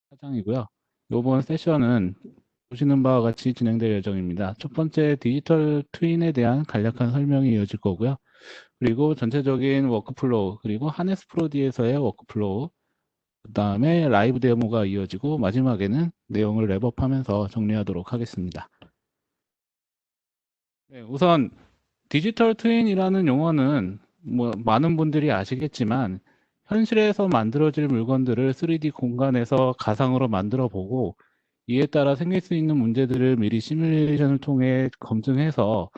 사장이고요. 이번 세션은 보시는 바와 같이 진행될 예정입니다. 첫 번째 디지털 트윈에 대한 간략한 설명이 이어질 거고요. 그리고 전체적인 워크플로우, 그리고 하네스 프로디에서의 워크플로우, 그 다음에 라이브 데모가 이어지고 마지막에는 내용을 랩업하면서 정리하도록 하겠습니다. 네, 우선 디지털 트윈이라는 용어는 뭐 많은 분들이 아시겠지만 현실에서 만들어질 물건들을 3D 공간에서 가상으로 만들어 보고 이에 따라 생길 수 있는 문제들을 미리 시뮬레이션을 통해 검증해서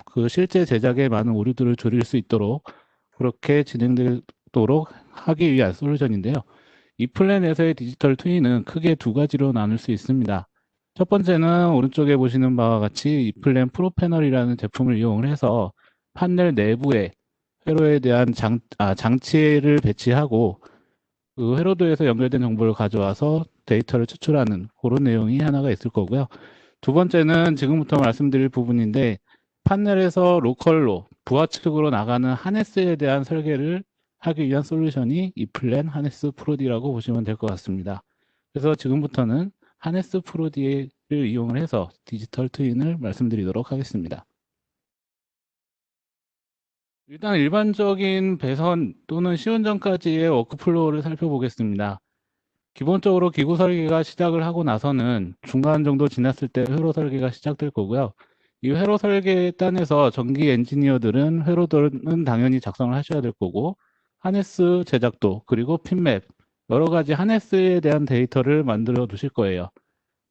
그 실제 제작에 많은 오류들을 줄일 수 있도록 그렇게 진행되도록 하기 위한 솔루션인데요. 이 플랜에서의 디지털 트윈은 크게 두 가지로 나눌 수 있습니다. 첫 번째는 오른쪽에 보시는 바와 같이 이 플랜 프로 패널이라는 제품을 이용을 해서 판넬 내부에 회로에 대한 장치를 배치하고 그 회로도에서 연결된 정보를 가져와서 데이터를 추출하는 그런 내용이 하나가 있을 거고요. 두 번째는 지금부터 말씀드릴 부분인데 판넬에서 로컬로 부하측으로 나가는 하네스에 대한 설계를 하기 위한 솔루션이 이 플랜 하네스 프로디라고 보시면 될 것 같습니다. 그래서 지금부터는 하네스 프로디를 이용을 해서 디지털 트윈을 말씀드리도록 하겠습니다. 일단 일반적인 배선 또는 시운전까지의 워크플로우를 살펴보겠습니다. 기본적으로 기구 설계가 시작을 하고 나서는 중간 정도 지났을 때 회로 설계가 시작될 거고요. 이 회로 설계에 따라서 전기 엔지니어들은 회로들은 당연히 작성을 하셔야 될 거고 하네스 제작도 그리고 핀맵 여러 가지 하네스에 대한 데이터를 만들어 두실 거예요.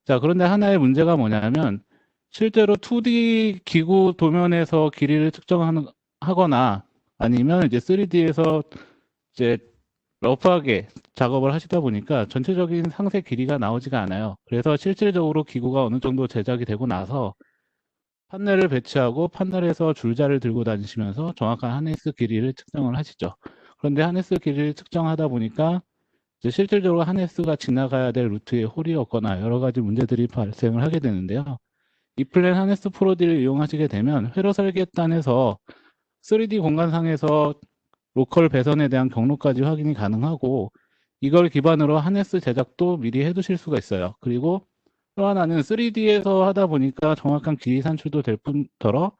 자, 그런데 하나의 문제가 뭐냐면 실제로 2D 기구 도면에서 길이를 하거나 아니면 이제 3D에서 이제 러프하게 작업을 하시다 보니까 전체적인 상세 길이가 나오지가 않아요. 그래서 실질적으로 기구가 어느 정도 제작이 되고 나서 판넬을 배치하고 판넬에서 줄자를 들고 다니시면서 정확한 하네스 길이를 측정을 하시죠. 그런데 하네스 길이를 측정하다 보니까 이제 실질적으로 하네스가 지나가야 될 루트에 홀이 없거나 여러 가지 문제들이 발생을 하게 되는데요. 이 플랜 하네스 프로디를 이용하시게 되면 회로 설계단에서 3D 공간상에서 로컬 배선에 대한 경로까지 확인이 가능하고 이걸 기반으로 하네스 제작도 미리 해두실 수가 있어요. 그리고 또 하나는 3D에서 하다 보니까 정확한 길이 산출도 될 뿐더러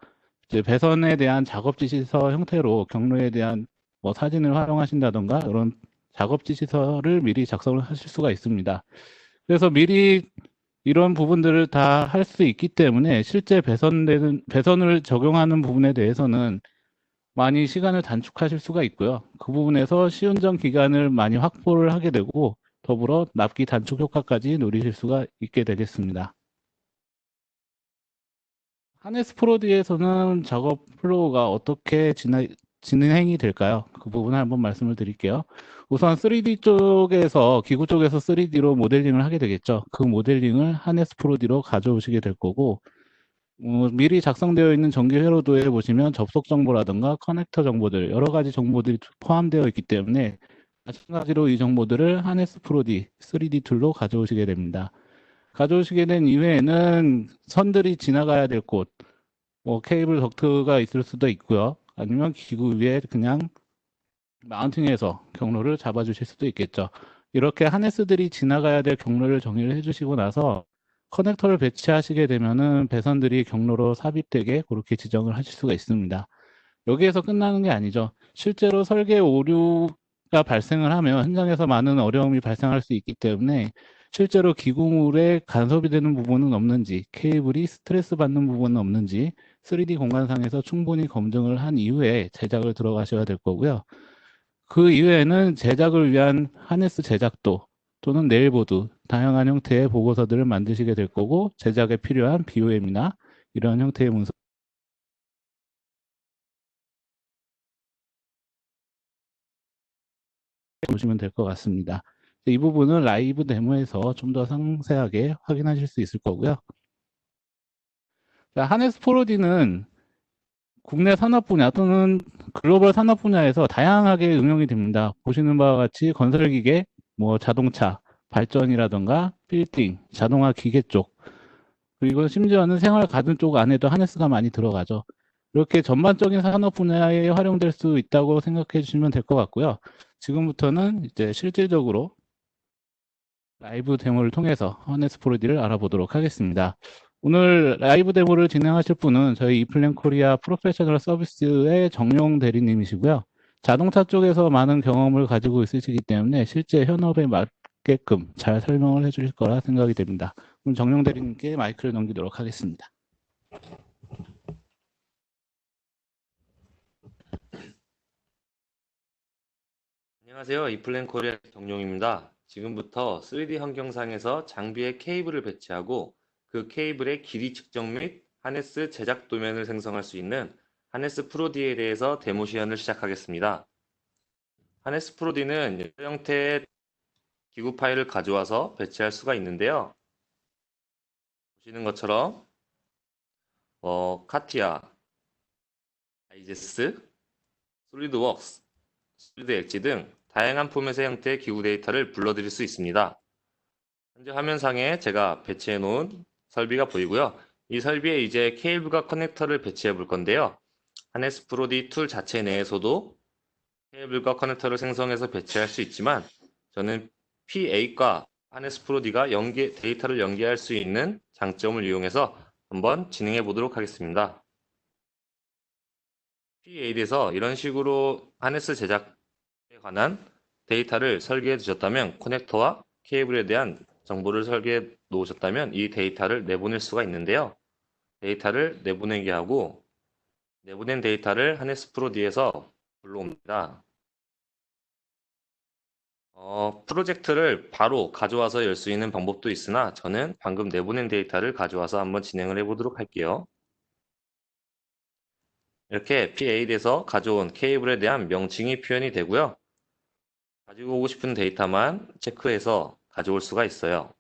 이제 배선에 대한 작업 지시서 형태로 경로에 대한 뭐 사진을 활용하신다던가 이런 작업 지시서를 미리 작성을 하실 수가 있습니다. 그래서 미리 이런 부분들을 다 할 수 있기 때문에 실제 배선을 적용하는 부분에 대해서는 많이 시간을 단축하실 수가 있고요. 그 부분에서 시운전 기간을 많이 확보를 하게 되고 더불어 납기 단축 효과까지 누리실 수가 있게 되겠습니다. 하네스 프로디에서는 작업 플로우가 어떻게 진행이 될까요? 그 부분을 한번 말씀을 드릴게요. 우선 3D 쪽에서 기구 쪽에서 3D로 모델링을 하게 되겠죠. 그 모델링을 하네스 프로디로 가져오시게 될 거고 미리 작성되어 있는 전기 회로도에 보시면 접속 정보라든가 커넥터 정보들 여러 가지 정보들이 포함되어 있기 때문에 마찬가지로 이 정보들을 하네스 프로디 3D 툴로 가져오시게 됩니다. 가져오시게 된 이외에는 선들이 지나가야 될 곳, 뭐 케이블 덕트가 있을 수도 있고요. 아니면 기구 위에 그냥 마운팅해서 경로를 잡아주실 수도 있겠죠. 이렇게 하네스들이 지나가야 될 경로를 정의를 해주시고 나서 커넥터를 배치하시게 되면은 배선들이 경로로 삽입되게 그렇게 지정을 하실 수가 있습니다. 여기에서 끝나는 게 아니죠. 실제로 설계 오류가 발생을 하면 현장에서 많은 어려움이 발생할 수 있기 때문에 실제로 기구물에 간섭이 되는 부분은 없는지, 케이블이 스트레스 받는 부분은 없는지 3D 공간상에서 충분히 검증을 한 이후에 제작을 들어가셔야 될 거고요. 그 이외에는 제작을 위한 하네스 제작도 또는 네일보드, 다양한 형태의 보고서들을 만드시게 될 거고 제작에 필요한 BOM이나 이런 형태의 문서 보시면 될 것 같습니다. 이 부분은 라이브 데모에서 좀 더 상세하게 확인하실 수 있을 거고요. 자, 하네스 4D는 국내 산업 분야 또는 글로벌 산업 분야에서 다양하게 응용이 됩니다. 보시는 바와 같이 건설기계, 뭐 자동차, 발전이라든가 빌딩, 자동화 기계 쪽, 그리고 심지어는 생활 가전 쪽 안에도 하네스가 많이 들어가죠. 이렇게 전반적인 산업 분야에 활용될 수 있다고 생각해 주시면 될 것 같고요. 지금부터는 이제 실질적으로 라이브 데모를 통해서 하네스 프로디를 알아보도록 하겠습니다. 오늘 라이브 데모를 진행하실 분은 저희 이플랜 코리아 프로페셔널 서비스의 정용 대리님이시고요. 자동차 쪽에서 많은 경험을 가지고 있으시기 때문에 실제 현업에 맞게끔 잘 설명을 해주실 거라 생각이 됩니다. 그럼 정용 대리님께 마이크를 넘기도록 하겠습니다. 안녕하세요. 이플랜 코리아 정용입니다. 지금부터 3D 환경상에서 장비에 케이블을 배치하고 그 케이블의 길이 측정 및 하네스 제작 도면을 생성할 수 있는 하네스 프로디에 대해서 데모 시연을 시작하겠습니다. 하네스 프로디는 여러 형태의 기구 파일을 가져와서 배치할 수가 있는데요. 보시는 것처럼 카티아, 아이제스, 솔리드웍스, 솔리드 엣지 등 다양한 포맷의 형태의 기구 데이터를 불러들일 수 있습니다. 현재 화면상에 제가 배치해 놓은 설비가 보이고요. 이 설비에 이제 케이블과 커넥터를 배치해 볼 건데요. 하네스 프로디 툴 자체 내에서도 케이블과 커넥터를 생성해서 배치할 수 있지만 저는 P8과 하네스 프로디가 데이터를 연계할 수 있는 장점을 이용해서 한번 진행해 보도록 하겠습니다. P8에서 이런 식으로 하네스 제작에 관한 데이터를 설계해 두셨다면 커넥터와 케이블에 대한 정보를 설계해 놓으셨다면 이 데이터를 내보낼 수가 있는데요. 데이터를 내보내게 하고 내보낸 데이터를 하네스 프로디에서 불러옵니다. 프로젝트를 바로 가져와서 열 수 있는 방법도 있으나 저는 방금 내보낸 데이터를 가져와서 한번 진행을 해보도록 할게요. 이렇게 P8에서 가져온 케이블에 대한 명칭이 표현이 되고요. 가지고 오고 싶은 데이터만 체크해서 가져올 수가 있어요.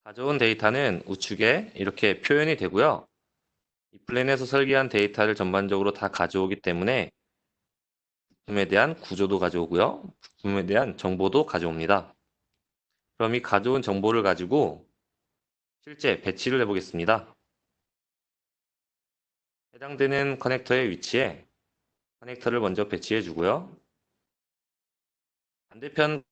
가져온 데이터는 우측에 이렇게 표현이 되고요. 이 플랜에서 설계한 데이터를 전반적으로 다 가져오기 때문에 부품에 대한 구조도 가져오고요. 부품에 대한 정보도 가져옵니다. 그럼 이 가져온 정보를 가지고 실제 배치를 해보겠습니다. 해당되는 커넥터의 위치에 커넥터를 먼저 배치해 주고요. 반대편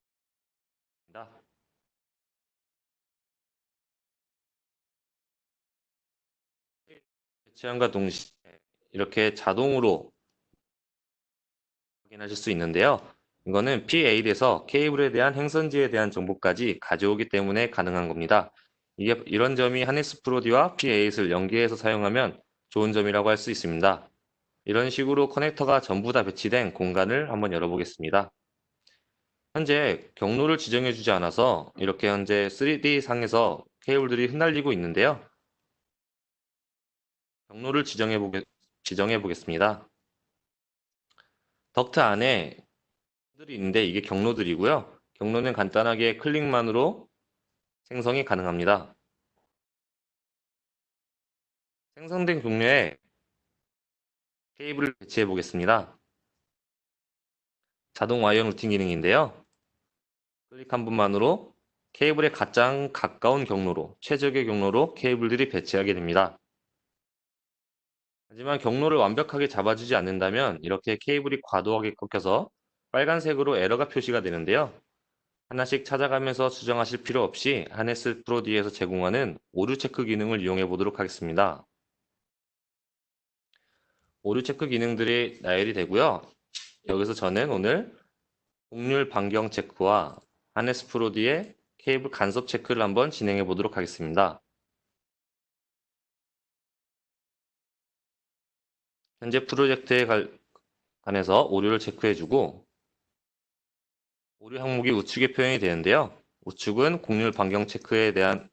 배치함과 동시에 이렇게 자동으로 확인하실 수 있는데요. 이거는 P8에서 케이블에 대한 행선지에 대한 정보까지 가져오기 때문에 가능한 겁니다. 이런 점이 하네스 프로디와 P8을 연계해서 사용하면 좋은 점이라고 할 수 있습니다. 이런 식으로 커넥터가 전부 다 배치된 공간을 한번 열어보겠습니다. 현재 경로를 지정해 주지 않아서 이렇게 현재 3D 상에서 케이블들이 흩날리고 있는데요. 경로를 지정해 보겠습니다. 덕트 안에 들이 있는데 이게 경로들이고요. 경로는 간단하게 클릭만으로 생성이 가능합니다. 생성된 경로에 케이블을 배치해 보겠습니다. 자동 와이어 루팅 기능인데요. 클릭 한 번만으로 케이블의 가장 가까운 경로로, 최적의 경로로 케이블들이 배치하게 됩니다. 하지만 경로를 완벽하게 잡아주지 않는다면 이렇게 케이블이 과도하게 꺾여서 빨간색으로 에러가 표시가 되는데요. 하나씩 찾아가면서 수정하실 필요 없이 하네스 프로디에서 제공하는 오류 체크 기능을 이용해 보도록 하겠습니다. 오류 체크 기능들이 나열이 되고요. 여기서 저는 오늘 곡률 반경 체크와 하네스 프로디의 케이블 간섭 체크를 한번 진행해 보도록 하겠습니다. 현재 프로젝트에 관해서 오류를 체크해주고 오류 항목이 우측에 표현이 되는데요. 우측은 곡률 반경 체크에 대한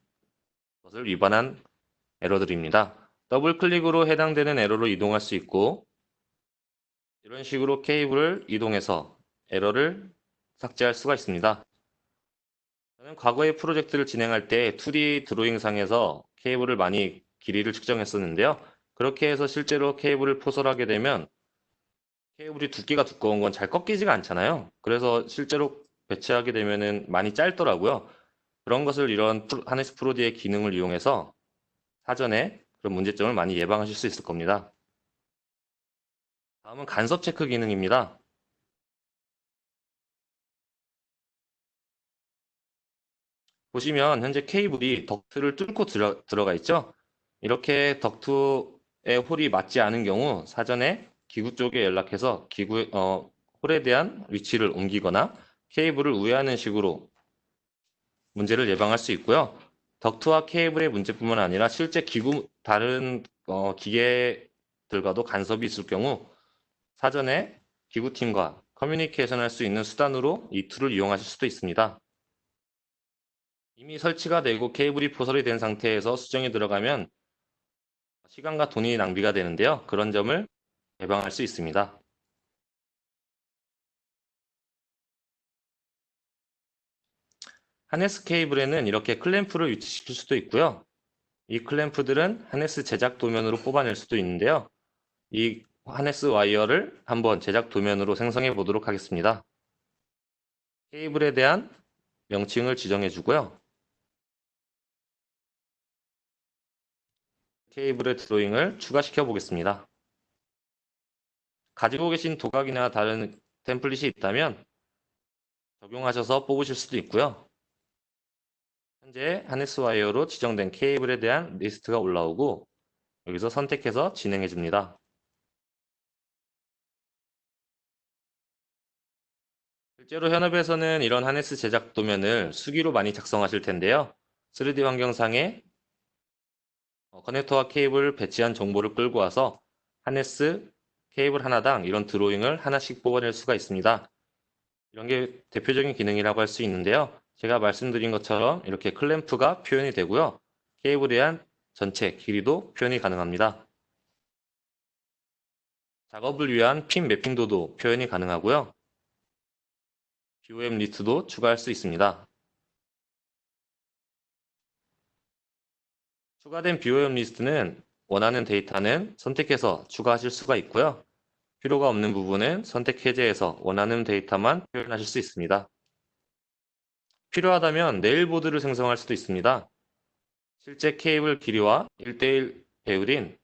것을 위반한 에러들입니다. 더블 클릭으로 해당되는 에러로 이동할 수 있고 이런 식으로 케이블을 이동해서 에러를 삭제할 수가 있습니다. 저는 과거의 프로젝트를 진행할 때 2D 드로잉상에서 케이블을 많이 길이를 측정했었는데요. 그렇게 해서 실제로 케이블을 포설하게 되면 케이블이 두께가 두꺼운 건 잘 꺾이지가 않잖아요. 그래서 실제로 배치하게 되면은 많이 짧더라고요. 그런 것을 이런 하네스 프로디의 기능을 이용해서 사전에 그런 문제점을 많이 예방하실 수 있을 겁니다. 다음은 간섭 체크 기능입니다. 보시면 현재 케이블이 덕트를 뚫고 들어가 있죠? 이렇게 덕트에 홀이 맞지 않은 경우 사전에 기구 쪽에 연락해서 홀에 대한 위치를 옮기거나 케이블을 우회하는 식으로 문제를 예방할 수 있고요. 덕트와 케이블의 문제뿐만 아니라 실제 다른 기계들과도 간섭이 있을 경우 사전에 기구팀과 커뮤니케이션 할 수 있는 수단으로 이 툴을 이용하실 수도 있습니다. 이미 설치가 되고 케이블이 포설이 된 상태에서 수정이 들어가면 시간과 돈이 낭비가 되는데요. 그런 점을 예방할 수 있습니다. 하네스 케이블에는 이렇게 클램프를 위치시킬 수도 있고요. 이 클램프들은 하네스 제작 도면으로 뽑아낼 수도 있는데요. 이 하네스 와이어를 한번 제작 도면으로 생성해 보도록 하겠습니다. 케이블에 대한 명칭을 지정해 주고요. 케이블의 드로잉을 추가시켜 보겠습니다. 가지고 계신 도각이나 다른 템플릿이 있다면 적용하셔서 뽑으실 수도 있고요. 현재 하네스 와이어로 지정된 케이블에 대한 리스트가 올라오고 여기서 선택해서 진행해 줍니다. 실제로 현업에서는 이런 하네스 제작 도면을 수기로 많이 작성하실 텐데요. 3D 환경상에 커넥터와 케이블 배치한 정보를 끌고 와서 하네스 케이블 하나당 이런 드로잉을 하나씩 뽑아낼 수가 있습니다. 이런 게 대표적인 기능이라고 할 수 있는데요. 제가 말씀드린 것처럼 이렇게 클램프가 표현이 되고요. 케이블에 대한 전체 길이도 표현이 가능합니다. 작업을 위한 핀 매핑도도 표현이 가능하고요. BOM 리스트도 추가할 수 있습니다. 추가된 BOM 리스트는 원하는 데이터는 선택해서 추가하실 수가 있고요. 필요가 없는 부분은 선택 해제해서 원하는 데이터만 표현하실 수 있습니다. 필요하다면 네일보드를 생성할 수도 있습니다. 실제 케이블 길이와 1:1 배율인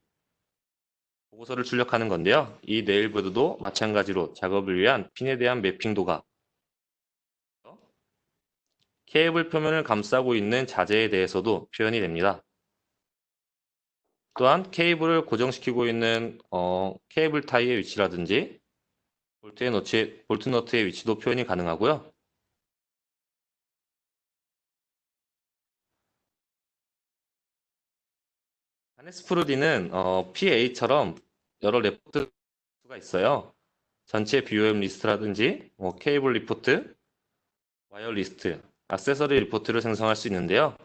보고서를 출력하는 건데요. 이 네일보드도 마찬가지로 작업을 위한 핀에 대한 매핑도가 케이블 표면을 감싸고 있는 자재에 대해서도 표현이 됩니다. 또한 케이블을 고정시키고 있는 케이블 타이의 위치라든지 볼트 너트의 위치도 표현이 가능하고요. 하네스프루디는 PA처럼 여러 레포트가 있어요. 전체 BOM 리스트라든지 케이블 리포트, 와이어 리스트, 액세서리 리포트를 생성할 수 있는데요.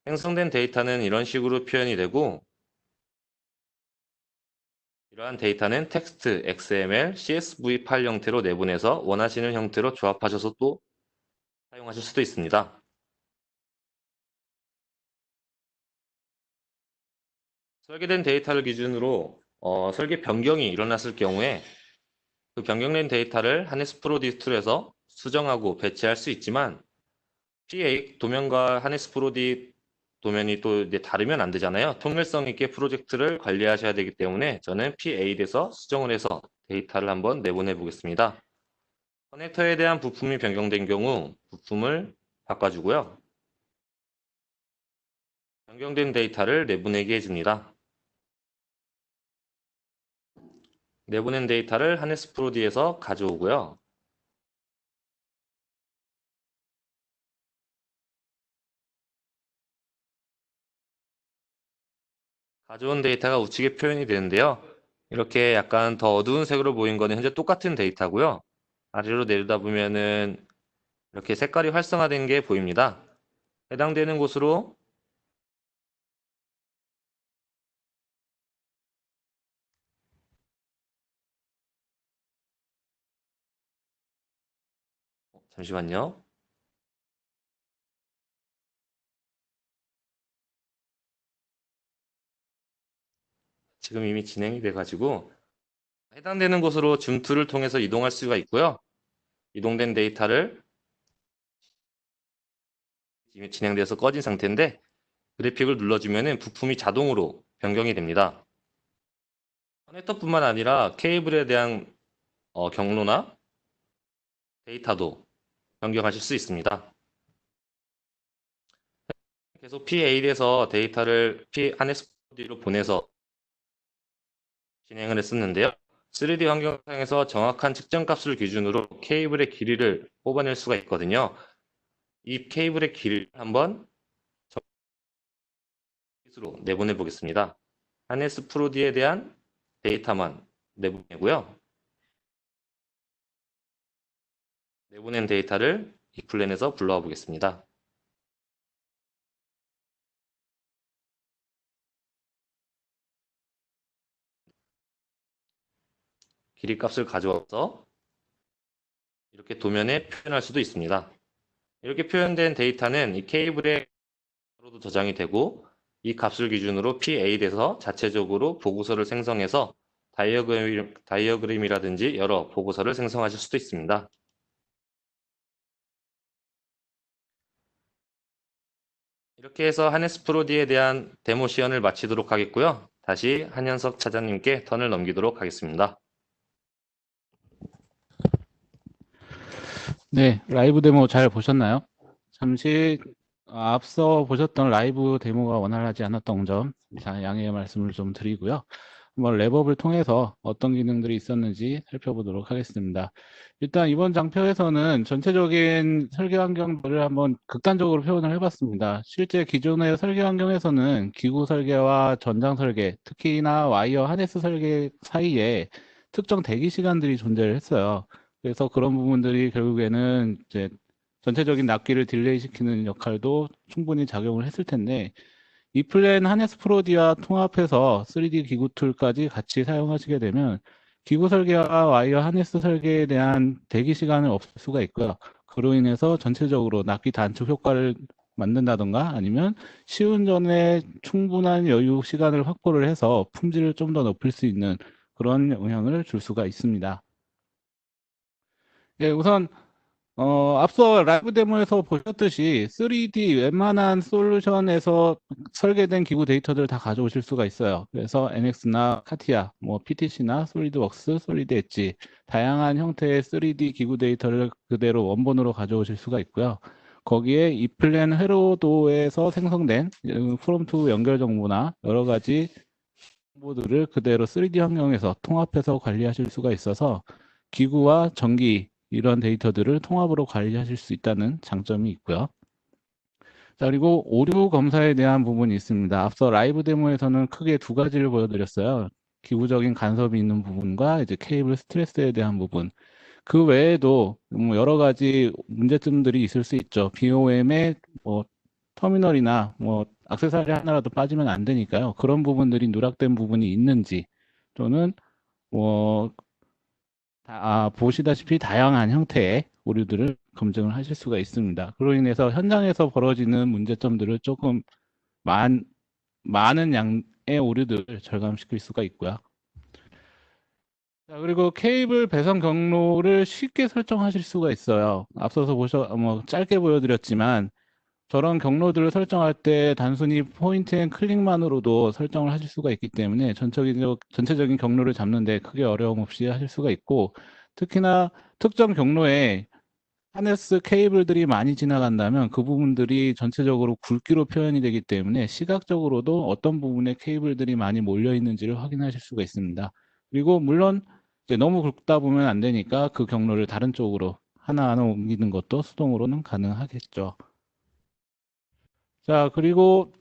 생성된 데이터는 이런 식으로 표현이 되고 이러한 데이터는 텍스트, XML, CSV 파일 형태로 내보내서 원하시는 형태로 조합하셔서 또 사용하실 수도 있습니다. 설계된 데이터를 기준으로 설계 변경이 일어났을 경우에 그 변경된 데이터를 하네스 프로디 툴에서 수정하고 배치할 수 있지만 PA 도면과 하네스 프로디 도면이 또 이제 다르면 안 되잖아요. 통일성 있게 프로젝트를 관리하셔야 되기 때문에 저는 PA에서 수정을 해서 데이터를 한번 내보내 보겠습니다. 커넥터에 대한 부품이 변경된 경우 부품을 바꿔주고요. 변경된 데이터를 내보내게 해줍니다. 내보낸 데이터를 하네스 프로디에서 가져오고요. 가져온 데이터가 우측에 표현이 되는데요. 이렇게 약간 더 어두운 색으로 보인 거는 현재 똑같은 데이터고요. 아래로 내려다 보면은 이렇게 색깔이 활성화된 게 보입니다. 해당되는 곳으로 잠시만요. 지금 이미 진행이 돼가지고 해당되는 곳으로 줌 툴을 통해서 이동할 수가 있고요. 이동된 데이터를 이미 진행돼서 꺼진 상태인데 그래픽을 눌러주면 부품이 자동으로 변경이 됩니다. 커넥터뿐만 아니라 케이블에 대한 경로나 데이터도 변경하실 수 있습니다. 계속 P8에서 데이터를 P1SPD로 보내서 진행을 했었는데요. 3D 환경상에서 정확한 측정 값을 기준으로 케이블의 길이를 뽑아낼 수가 있거든요. 이 케이블의 길이를 한번 로 내보내 보겠습니다. 하네스 프로디에 대한 데이터만 내보내고요. 내보낸 데이터를 이 플랜에서 불러와 보겠습니다. 길이 값을 가져와서 이렇게 도면에 표현할 수도 있습니다. 이렇게 표현된 데이터는 이 케이블에 도 저장이 되고 이 값을 기준으로 P8에서 자체적으로 보고서를 생성해서 다이어그램이라든지 여러 보고서를 생성하실 수도 있습니다. 이렇게 해서 하네스 프로디에 대한 데모 시연을 마치도록 하겠고요. 다시 한현석 차장님께 턴을 넘기도록 하겠습니다. 네, 라이브 데모 잘 보셨나요? 잠시 앞서 보셨던 라이브 데모가 원활하지 않았던 점 양해의 말씀을 좀 드리고요. 한번 랩업을 통해서 어떤 기능들이 있었는지 살펴보도록 하겠습니다. 일단 이번 장표에서는 전체적인 설계 환경들을 한번 극단적으로 표현을 해봤습니다. 실제 기존의 설계 환경에서는 기구 설계와 전장 설계, 특히나 와이어 하네스 설계 사이에 특정 대기 시간들이 존재를 했어요. 그래서 그런 부분들이 결국에는 이제 전체적인 납기를 딜레이 시키는 역할도 충분히 작용을 했을 텐데, 이 플랜 하네스 프로디와 통합해서 3D 기구 툴까지 같이 사용하시게 되면 기구 설계와 와이어 하네스 설계에 대한 대기 시간을 없앨 수가 있고요. 그로 인해서 전체적으로 납기 단축 효과를 만든다던가 아니면 시운전에 충분한 여유 시간을 확보를 해서 품질을 좀 더 높일 수 있는 그런 영향을 줄 수가 있습니다. 예, 우선 앞서 라이브 데모에서 보셨듯이 3D 웬만한 솔루션에서 설계된 기구 데이터들을 다 가져오실 수가 있어요. 그래서 NX나 카티아, 뭐 PTC나 솔리드웍스, 솔리드 엣지 다양한 형태의 3D 기구 데이터를 그대로 원본으로 가져오실 수가 있고요. 거기에 이 플랜 회로도에서 생성된 프롬투 연결 정보나 여러 가지 정보들을 그대로 3D 환경에서 통합해서 관리하실 수가 있어서 기구와 전기 이런 데이터들을 통합으로 관리하실 수 있다는 장점이 있고요. 자, 그리고 오류 검사에 대한 부분이 있습니다. 앞서 라이브 데모에서는 크게 두 가지를 보여드렸어요. 기구적인 간섭이 있는 부분과 이제 케이블 스트레스에 대한 부분. 그 외에도 뭐 여러 가지 문제점들이 있을 수 있죠. BOM의 뭐 터미널이나 뭐 액세서리 하나라도 빠지면 안 되니까요. 그런 부분들이 누락된 부분이 있는지 또는 뭐 보시다시피 다양한 형태의 오류들을 검증을 하실 수가 있습니다. 그로 인해서 현장에서 벌어지는 문제점들을 조금 많은 양의 오류들을 절감시킬 수가 있고요. 자, 그리고 케이블 배선 경로를 쉽게 설정하실 수가 있어요. 앞서서 짧게 보여드렸지만 저런 경로들을 설정할 때 단순히 포인트 앤 클릭만으로도 설정을 하실 수가 있기 때문에 전체적인 경로를 잡는데 크게 어려움 없이 하실 수가 있고, 특히나 특정 경로에 하네스 케이블들이 많이 지나간다면 그 부분들이 전체적으로 굵기로 표현이 되기 때문에 시각적으로도 어떤 부분에 케이블들이 많이 몰려 있는지를 확인하실 수가 있습니다. 그리고 물론 이제 너무 굵다 보면 안 되니까 그 경로를 다른 쪽으로 하나하나 옮기는 것도 수동으로는 가능하겠죠. 자, 그리고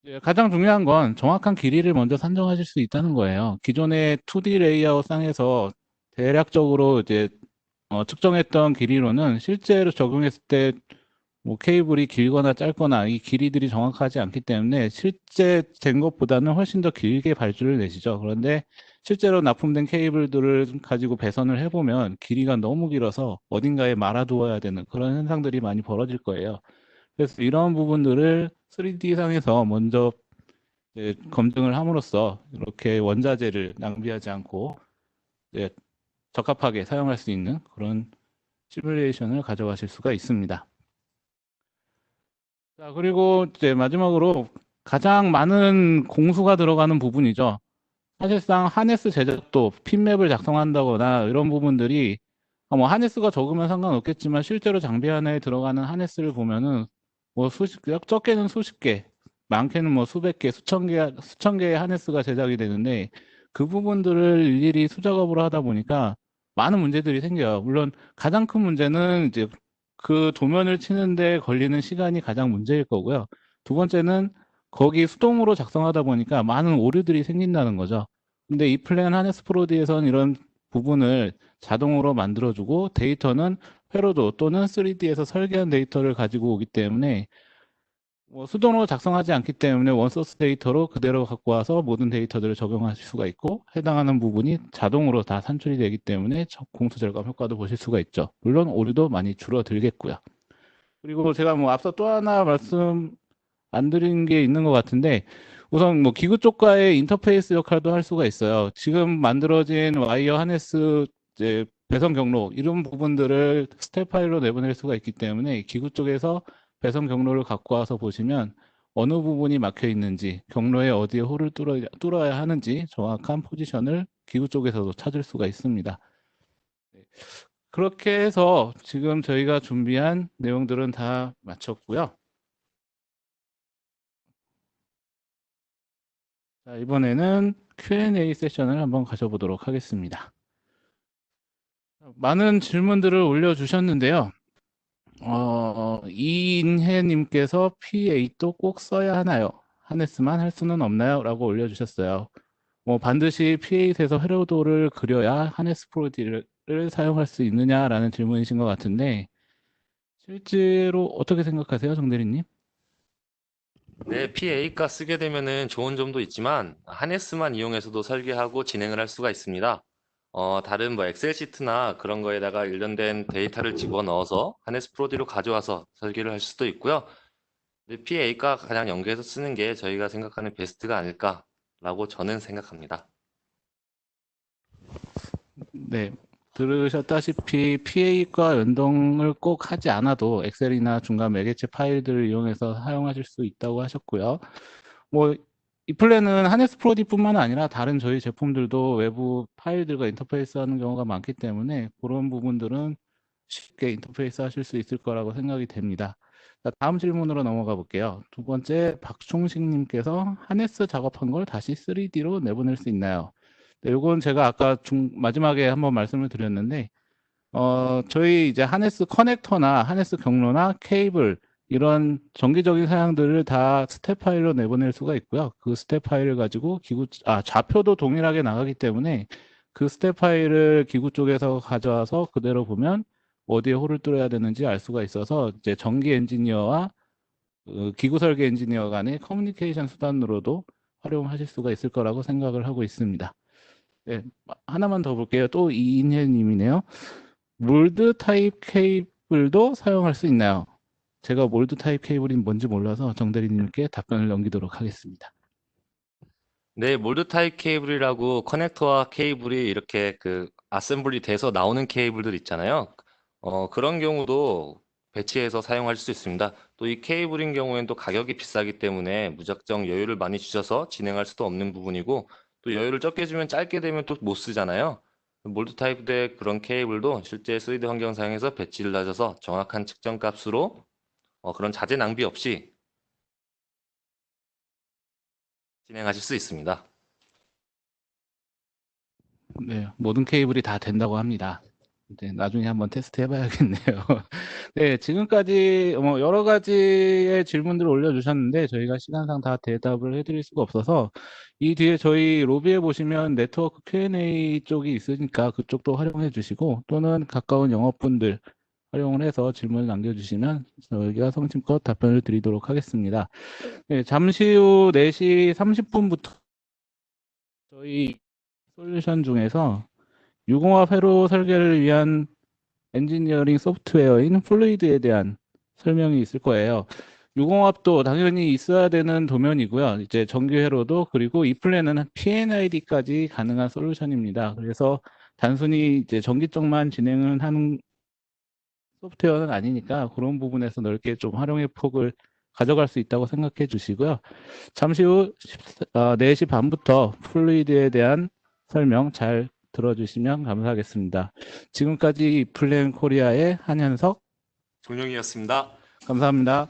이제 가장 중요한 건 정확한 길이를 먼저 산정하실 수 있다는 거예요. 기존의 2D 레이아웃 상에서 대략적으로 이제 측정했던 길이로는 실제로 적용했을 때 뭐 케이블이 길거나 짧거나 이 길이들이 정확하지 않기 때문에 실제 된 것보다는 훨씬 더 길게 발주를 내시죠. 그런데 실제로 납품된 케이블들을 가지고 배선을 해보면 길이가 너무 길어서 어딘가에 말아두어야 되는 그런 현상들이 많이 벌어질 거예요. 그래서 이런 부분들을 3D상에서 먼저 이제 검증을 함으로써 이렇게 원자재를 낭비하지 않고 이제 적합하게 사용할 수 있는 그런 시뮬레이션을 가져가실 수가 있습니다. 자, 그리고 이제 마지막으로 가장 많은 공수가 들어가는 부분이죠. 사실상 하네스 제작도 핀맵을 작성한다거나 이런 부분들이 뭐 하네스가 적으면 상관없겠지만 실제로 장비 하나에 들어가는 하네스를 보면은 뭐 적게는 수십 개, 많게는 뭐 수백 개, 수천 개의 하네스가 제작이 되는데 그 부분들을 일일이 수작업으로 하다 보니까 많은 문제들이 생겨요. 물론 가장 큰 문제는 이제 그 도면을 치는데 걸리는 시간이 가장 문제일 거고요. 두 번째는 거기 수동으로 작성하다 보니까 많은 오류들이 생긴다는 거죠. 근데 이 플랜 하네스 프로디에서는 이런 부분을 자동으로 만들어주고 데이터는 회로도 또는 3D에서 설계한 데이터를 가지고 오기 때문에 뭐 수동으로 작성하지 않기 때문에 원소스 데이터로 그대로 갖고 와서 모든 데이터들을 적용하실 수가 있고 해당하는 부분이 자동으로 다 산출이 되기 때문에 공수 절감 효과도 보실 수가 있죠. 물론 오류도 많이 줄어들겠고요. 그리고 제가 뭐 앞서 또 하나 말씀 안 드린 게 있는 것 같은데 우선 뭐 기구 쪽과의 인터페이스 역할도 할 수가 있어요. 지금 만들어진 와이어 하네스 이제 배선 경로 이런 부분들을 스텝 파일로 내보낼 수가 있기 때문에 기구 쪽에서 배선 경로를 갖고 와서 보시면 어느 부분이 막혀 있는지 경로에 어디에 홀을 뚫어야 하는지 정확한 포지션을 기구 쪽에서도 찾을 수가 있습니다. 네. 그렇게 해서 지금 저희가 준비한 내용들은 다 마쳤고요. 자, 이번에는 Q&A 세션을 한번 가져보도록 하겠습니다. 많은 질문들을 올려주셨는데요. 이인혜님께서 P8도 꼭 써야 하나요? 하네스만 할 수는 없나요? 라고 올려주셨어요. 뭐 반드시 P8에서 회로도를 그려야 하네스 프로디를 사용할 수 있느냐라는 질문이신 것 같은데 실제로 어떻게 생각하세요, 정대리님? 네, PA가 쓰게 되면은 좋은 점도 있지만 하네스만 이용해서도 설계하고 진행을 할 수가 있습니다. 다른 뭐 엑셀 시트나 그런 거에다가 일련된 데이터를 집어넣어서 하네스 프로디로 가져와서 설계를 할 수도 있고요. 근데 PA가 가장 연계해서 쓰는 게 저희가 생각하는 베스트가 아닐까라고 저는 생각합니다. 네, 들으셨다시피 PA과 연동을 꼭 하지 않아도 엑셀이나 중간 매개체 파일들을 이용해서 사용하실 수 있다고 하셨고요. 뭐, 이 플랜은 하네스 프로디뿐만 아니라 다른 저희 제품들도 외부 파일들과 인터페이스 하는 경우가 많기 때문에 그런 부분들은 쉽게 인터페이스 하실 수 있을 거라고 생각이 됩니다. 자, 다음 질문으로 넘어가 볼게요. 두 번째, 박충식님께서 하네스 작업한 걸 다시 3D로 내보낼 수 있나요? 네, 요건 제가 아까 마지막에 한번 말씀을 드렸는데, 저희 이제 하네스 커넥터나 하네스 경로나 케이블, 이런 정기적인 사양들을 다 스텝 파일로 내보낼 수가 있고요. 그 스텝 파일을 가지고 좌표도 동일하게 나가기 때문에 그 스텝 파일을 기구 쪽에서 가져와서 그대로 보면 어디에 홀을 뚫어야 되는지 알 수가 있어서 이제 전기 엔지니어와 기구 설계 엔지니어 간의 커뮤니케이션 수단으로도 활용하실 수가 있을 거라고 생각을 하고 있습니다. 네, 하나만 더 볼게요. 또 이인혜님이네요. 몰드 타입 케이블도 사용할 수 있나요? 제가 몰드 타입 케이블이 뭔지 몰라서 정대리님께 답변을 넘기도록 하겠습니다. 네, 몰드 타입 케이블이라고 커넥터와 케이블이 이렇게 그 아셈블리 돼서 나오는 케이블들 있잖아요. 그런 경우도 배치해서 사용할 수 있습니다. 또 이 케이블인 경우에는 또 가격이 비싸기 때문에 무작정 여유를 많이 주셔서 진행할 수도 없는 부분이고 또 여유를 적게 주면 짧게 되면 또 못 쓰잖아요. 몰드 타입의 그런 케이블도 실제 3D 환경 사용해서 배치를 하셔서 정확한 측정 값으로 그런 자재 낭비 없이 진행하실 수 있습니다. 네, 모든 케이블이 다 된다고 합니다. 네, 나중에 한번 테스트 해봐야겠네요. 네, 지금까지 뭐 여러 가지의 질문들을 올려주셨는데 저희가 시간상 다 대답을 해드릴 수가 없어서 이 뒤에 저희 로비에 보시면 네트워크 Q&A 쪽이 있으니까 그쪽도 활용해 주시고 또는 가까운 영업분들 활용을 해서 질문을 남겨주시면 저희가 성심껏 답변을 드리도록 하겠습니다. 네, 잠시 후 4시 30분부터 저희 솔루션 중에서 유공합 회로 설계를 위한 엔지니어링 소프트웨어인 플루이드에 대한 설명이 있을 거예요. 유공합도 당연히 있어야 되는 도면이고요. 이제 정규 회로도 그리고 이 플랜은 PNID까지 가능한 솔루션입니다. 그래서 단순히 이제 전기 쪽만 진행을 하는 소프트웨어는 아니니까 그런 부분에서 넓게 좀 활용의 폭을 가져갈 수 있다고 생각해 주시고요. 잠시 후 4시 반부터 플루이드에 대한 설명 잘 들어주시면 감사하겠습니다. 지금까지 플랜 코리아의 한현석 종영이었습니다. 감사합니다.